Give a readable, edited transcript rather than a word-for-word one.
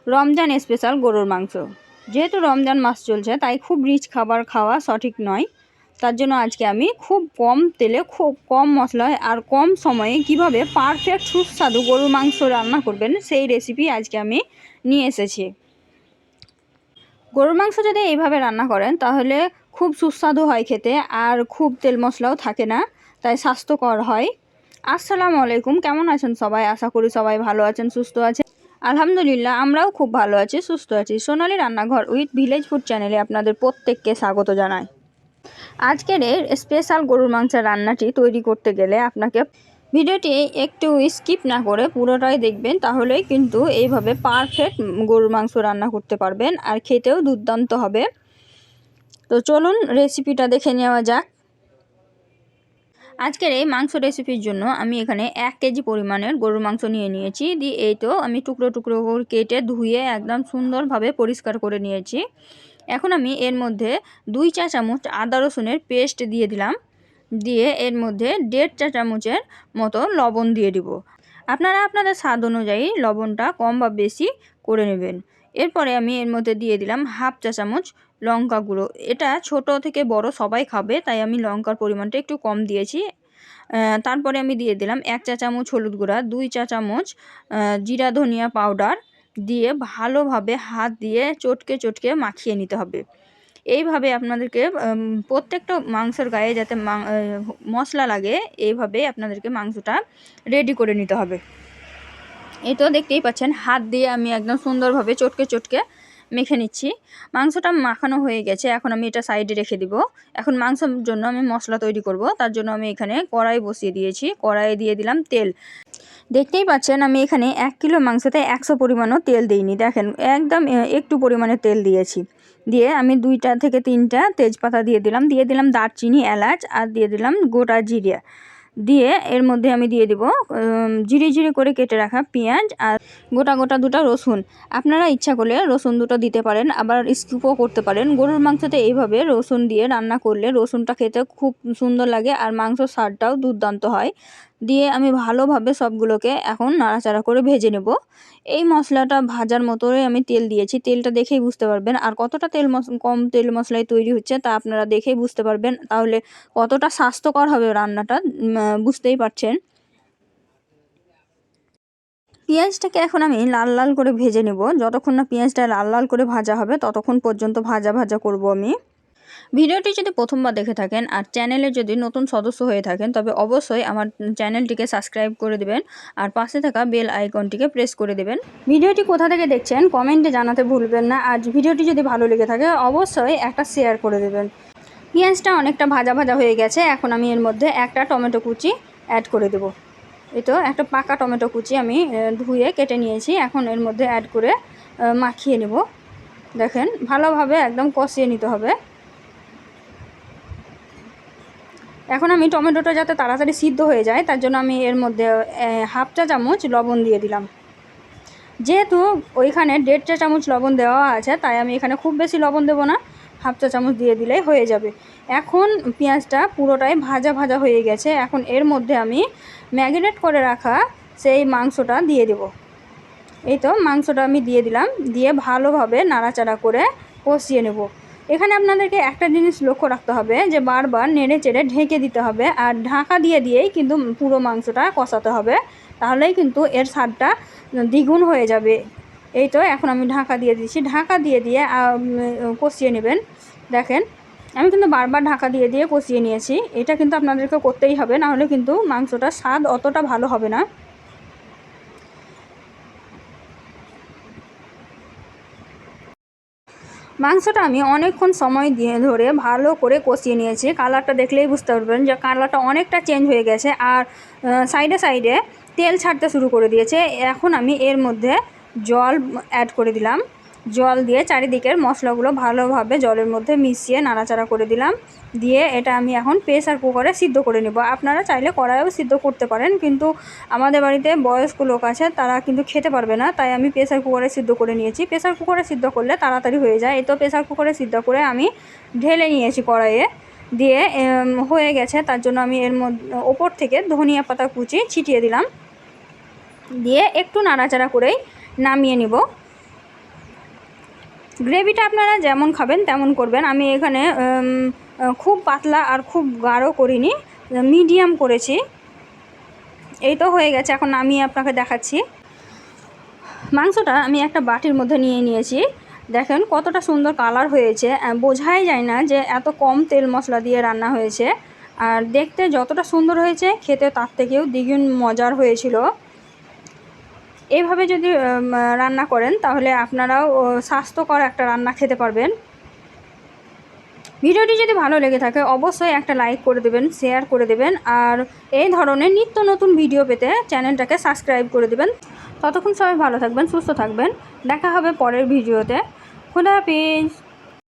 Ramzan special গরুর মাংস। যেহেতু রমজান মাস চলছে তাই খুব রিচ খাবার খাওয়া সঠিক নয়। তার জন্য আজকে আমি খুব কম তেলে খুব কম মশলায় আর কম সময়ে কিভাবে পারফেক্ট সুস্বাদু গরুর মাংস রান্না করবেন সেই রেসিপি আজকে আমি নিয়ে এসেছি। গরুর মাংস যদি এইভাবে রান্না করেন তাহলে খুব সুস্বাদু হয় খেতে, আর খুব তেল মশলাও থাকে না, তাই স্বাস্থ্যকর হয়। আসসালামু আলাইকুম, কেমন আছেন সবাই? আশা করি সবাই ভালো আছেন, সুস্থ আছেন। আলহামদুলিল্লাহ, আমরাও খুব ভালো আছি, সুস্থ আছি। সোনালী রান্নাঘর উইথ ভিলেজ ফুড চ্যানেলে আপনাদের প্রত্যেককে স্বাগত জানাই। আজকের এই স্পেশাল গরুর মাংসের রান্নাটি তৈরি করতে গেলে আপনাকে ভিডিওটি একটু স্কিপ না করে পুরোটাই দেখবেন, তাহলেই কিন্তু এইভাবে পারফেক্ট গরুর মাংস রান্না করতে পারবেন, আর খেতেও দুর্দান্ত হবে। তো চলুন রেসিপিটা দেখে নেওয়া যাক। আজকের এই মাংস রেসিপির জন্য আমি এখানে 1 কেজি পরিমাণের গরুর মাংস নিয়ে নিয়েছি। দিয়ে এই তো আমি টুকরো টুকরো করে কেটে ধুয়ে একদম সুন্দরভাবে পরিষ্কার করে নিয়েছি। এখন আমি এর মধ্যে 2 চা চামচ আদা রসুনের পেস্ট দিয়ে দিলাম। দিয়ে এর মধ্যে 1.5 চা চামচের মতো লবণ দিয়ে দিব। আপনারা আপনাদের স্বাদ অনুযায়ী লবণটা কম বা বেশি করে নেবেন। এরপরে আমি এর মধ্যে দিয়ে দিলাম 1/2 চা চামচ লঙ্কা গুঁড়ো। এটা ছোট থেকে বড় সবাই খাবে, তাই আমি লঙ্কার পরিমাণটা একটু কম দিয়েছি। তারপরে আমি দিয়ে দিলাম 1 চা চামচ হলুদ গুঁড়া, 2 চা চামচ জিরা ধনিয়া পাউডার দিয়ে ভালোভাবে হাত দিয়ে চটকে চটকে মাখিয়ে নিতে হবে। এইভাবে আপনাদেরকে প্রত্যেকটা মাংসের গায়ে যাতে মশলা লাগে, এইভাবে আপনাদেরকে মাংসটা রেডি করে নিতে হবে। এই তো দেখতেই পাচ্ছেন, হাত দিয়ে আমি একদম সুন্দরভাবে চটকে চটকে মেখে নিচ্ছি। মাংসটা মাখানো হয়ে গেছে, এখন আমি এটা সাইডে রেখে দিব। এখন মাংসের জন্য আমি মশলা তৈরি করব। তার জন্য আমি এখানে কড়াই বসিয়ে দিয়েছি। কড়াইয়ে দিয়ে দিলাম তেল। দেখতেই পাচ্ছেন আমি এখানে 1 কিলো মাংসতে 100 পরিমাণও তেল দিইনি, দেখেন একদম একটু পরিমাণে তেল দিয়েছি। দিয়ে আমি 2টা থেকে 3টা তেজপাতা দিয়ে দিলাম দারচিনি, এলাচ, আর দিয়ে দিলাম গোটা জিরে। দিয়ে এর মধ্যে আমি দিয়ে দিব ঝিরি ঝিরি করে কেটে রাখা পেঁয়াজ আর গোটা গোটা 2টা রসুন। আপনারা ইচ্ছা করলে রসুন 2টো দিতে পারেন, আবার স্কিপও করতে পারেন। গরুর মাংসতে এইভাবে রসুন দিয়ে রান্না করলে রসুনটা খেতে খুব সুন্দর লাগে, আর মাংসর স্বাদটাও দুর্দান্ত হয়। দিয়ে আমি ভালোভাবে সবগুলোকে এখন নাড়াচাড়া করে ভেজে নেব। এই মশলাটা ভাজার মতোই আমি তেল দিয়েছি, তেলটা দেখেই বুঝতে পারবেন। আর কতটা কম তেল মশলায় তৈরি হচ্ছে তা আপনারা দেখেই বুঝতে পারবেন, তাহলে কতটা স্বাস্থ্যকর হবে রান্নাটা বুঝতেই পারছেন। পেঁয়াজটাকে এখন আমি লাল লাল করে ভেজে নেব। যতক্ষণ না পেঁয়াজটা লাল লাল করে ভাজা হবে ততক্ষণ পর্যন্ত ভাজা ভাজা করব আমি। ভিডিওটি যদি প্রথমবার দেখে থাকেন আর চ্যানেলে যদি নতুন সদস্য হয়ে থাকেন, তবে অবশ্যই আমার চ্যানেলটিকে সাবস্ক্রাইব করে দেবেন, আর পাশে থাকা বেল আইকনটিকে প্রেস করে দেবেন। ভিডিওটি কোথা থেকে দেখছেন কমেন্টে জানাতে ভুলবেন না, আর ভিডিওটি যদি ভালো লেগে থাকে অবশ্যই একটা শেয়ার করে দেবেন। পেঁয়াজটা অনেকটা ভাজা ভাজা হয়ে গেছে, এখন আমি এর মধ্যে একটা টমেটো কুচি অ্যাড করে দেব। এই তো একটা পাকা টমেটো কুচি আমি ধুয়ে কেটে নিয়েছি, এখন এর মধ্যে অ্যাড করে মাখিয়ে নেব। দেখেন ভালোভাবে একদম কষিয়ে নিতে হবে। এখন আমি টমেটোটা যাতে তাড়াতাড়ি সিদ্ধ হয়ে যায় তার জন্য আমি এর মধ্যে 1/2 চা চামচ লবণ দিয়ে দিলাম। যেহেতু ওইখানে 1.5 চা চামচ লবণ দেওয়া আছে, তাই আমি এখানে খুব বেশি লবণ দেবো না, 1/2 চা চামচ দিয়ে দিলেই হয়ে যাবে। এখন পেঁয়াজটা পুরোটাই ভাজা ভাজা হয়ে গেছে, এখন এর মধ্যে আমি ম্যারিনেট করে রাখা সেই মাংসটা দিয়ে দেব। এই তো মাংসটা আমি দিয়ে দিলাম, দিয়ে ভালোভাবে নাড়াচাড়া করে কষিয়ে নেব। এখানে আপনাদেরকে একটা জিনিস লক্ষ্য রাখতে হবে যে বারবার নেড়ে চেড়ে ঢেকে দিতে হবে, আর ঢাকা দিয়েই কিন্তু পুরো মাংসটা কষাতে হবে, তাহলেই কিন্তু এর স্বাদটা দ্বিগুণ হয়ে যাবে। এই তো এখন আমি ঢাকা দিয়ে দিচ্ছি, ঢাকা দিয়ে কষিয়ে নেবেন। দেখেন আমি কিন্তু বারবার ঢাকা দিয়ে কষিয়ে নিয়েছি। এটা কিন্তু আপনাদেরকে করতেই হবে, নাহলে কিন্তু মাংসটার স্বাদ অতটা ভালো হবে না। মাংসটা আমি অনেকক্ষণ সময় ধরে ভালো করে কষিয়ে নিয়েছি। কালারটা দেখলেই বুঝতে পারবেন যে কালারটা অনেকটা চেঞ্জ হয়ে গেছে, আর সাইডে সাইডে তেল ছাড়তে শুরু করে দিয়েছে। এখন আমি এর মধ্যে জল অ্যাড করে দিলাম। জল দিয়ে চারিদিকের মশলাগুলো ভালোভাবে জলের মধ্যে মিশিয়ে নাড়াচাড়া করে দিলাম। দিয়ে এটা আমি এখন প্রেসার কুকারে সিদ্ধ করে নেব। আপনারা চাইলে কড়াইয়েও সিদ্ধ করতে পারেন, কিন্তু আমাদের বাড়িতে বয়স্ক লোক আছে, তারা কিন্তু খেতে পারবে না, তাই আমি প্রেসার কুকারে সিদ্ধ করে নিয়েছি। প্রেসার কুকারে সিদ্ধ করলে তাড়াতাড়ি হয়ে যায়। এই তো প্রেসার কুকারে সিদ্ধ করে আমি ঢেলে নিয়েছি কড়াইয়ে। দিয়ে হয়ে গেছে, তার জন্য আমি এর মধ্যে ওপর থেকে ধনিয়া পাতা কুচি ছিটিয়ে দিলাম। দিয়ে একটু নাড়াচাড়া করেই নামিয়ে নিব। গ্রেভিটা আপনারা যেমন খাবেন তেমন করবেন। আমি এখানে খুব পাতলা আর খুব গাঢ় করিনি, মিডিয়াম করেছি। এই তো হয়ে গেছে, এখন আমি আপনাকে দেখাচ্ছি। মাংসটা আমি একটা বাটির মধ্যে নিয়ে নিয়েছি। দেখেন কতটা সুন্দর কালার হয়েছে, বোঝাই যায় না যে এত কম তেল মশলা দিয়ে রান্না হয়েছে। আর দেখতে যতটা সুন্দর হয়েছে, খেতে তার থেকেও দ্বিগুণ মজার হয়েছিল। এইভাবে যদি রান্না করেন তাহলে আপনারাও স্বাস্থ্যকর একটা রান্না খেতে পারবেন। ভিডিওটি যদি ভালো লেগে থাকে অবশ্যই একটা লাইক করে দেবেন, শেয়ার করে দেবেন, আর এই ধরনের নিত্য নতুন ভিডিও পেতে চ্যানেলটাকে সাবস্ক্রাইব করে দেবেন। ততক্ষণ সবাই ভালো থাকবেন, সুস্থ থাকবেন। দেখা হবে পরের ভিডিওতে। খোদা হাফেজ।